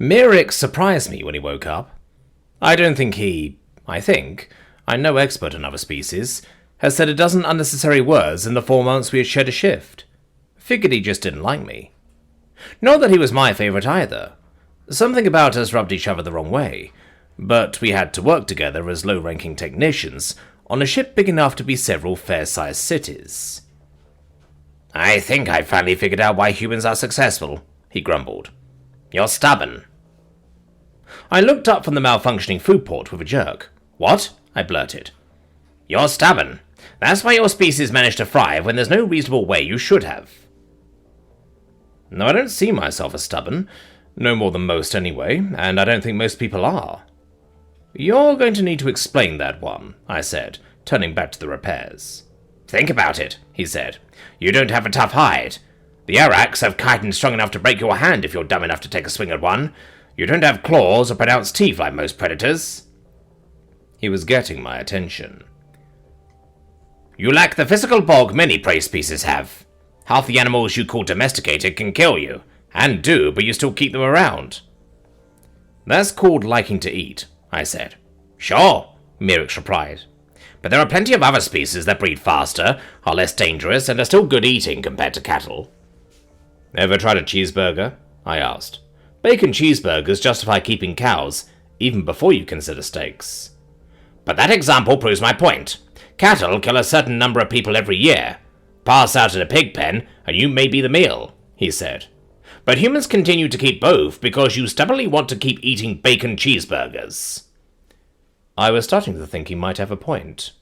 Mirik surprised me when he woke up. I think, I'm no expert on other species, has said a dozen unnecessary words in the 4 months we had shared a shift. Figured he just didn't like me. Not that he was my favourite either. Something about us rubbed each other the wrong way, but we had to work together as low-ranking technicians on a ship big enough to be several fair-sized cities. "I think I've finally figured out why humans are successful," he grumbled. "You're stubborn." I looked up from the malfunctioning food port with a jerk. "What?" I blurted. "You're stubborn. That's why your species managed to thrive when there's no reasonable way you should have." No, I don't see myself as stubborn. No more than most anyway, and I don't think most people are. "You're going to need to explain that one," I said, turning back to the repairs. "Think about it," he said. "You don't have a tough hide. The Arax have chitin strong enough to break your hand if you're dumb enough to take a swing at one. You don't have claws or pronounced teeth like most predators." He was getting my attention. "You lack the physical bulk many prey species have. Half the animals you call domesticated can kill you, and do, but you still keep them around." "That's called liking to eat," I said. "Sure," Mirik replied. "But there are plenty of other species that breed faster, are less dangerous, and are still good eating compared to cattle." "Ever tried a cheeseburger?" I asked. "Bacon cheeseburgers justify keeping cows, even before you consider steaks." "But that example proves my point. Cattle kill a certain number of people every year. Pass out in a pig pen, and you may be the meal," he said. "But humans continue to keep both because you stubbornly want to keep eating bacon cheeseburgers." I was starting to think he might have a point.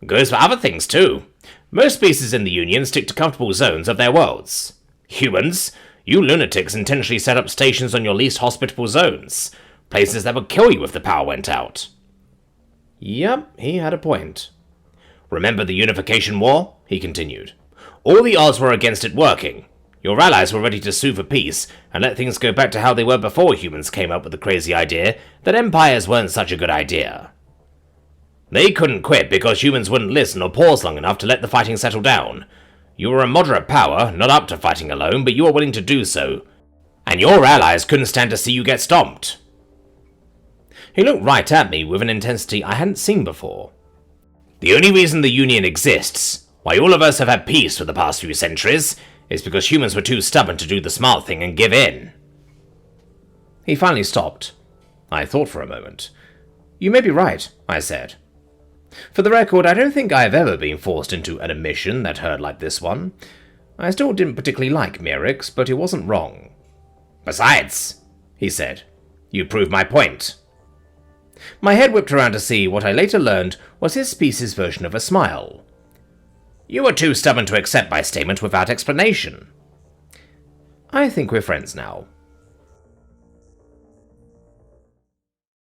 "Goes for other things, too. Most species in the Union stick to comfortable zones of their worlds. Humans, you lunatics intentionally set up stations on your least hospitable zones, places that would kill you if the power went out." Yep, he had a point. "Remember the Unification War?" he continued. "All the odds were against it working. Your allies were ready to sue for peace and let things go back to how they were before humans came up with the crazy idea that empires weren't such a good idea. They couldn't quit because humans wouldn't listen or pause long enough to let the fighting settle down. You were a moderate power, not up to fighting alone, but you were willing to do so. And your allies couldn't stand to see you get stomped." He looked right at me with an intensity I hadn't seen before. "The only reason the Union exists, why all of us have had peace for the past few centuries, is because humans were too stubborn to do the smart thing and give in." He finally stopped. I thought for a moment. "You may be right," I said. For the record, I don't think I have ever been forced into an admission that hurt like this one. I still didn't particularly like Mirik's, but he wasn't wrong. "Besides," he said, "you prove my point." My head whipped around to see what I later learned was his species' version of a smile. "You were too stubborn to accept my statement without explanation." "I think we're friends now,"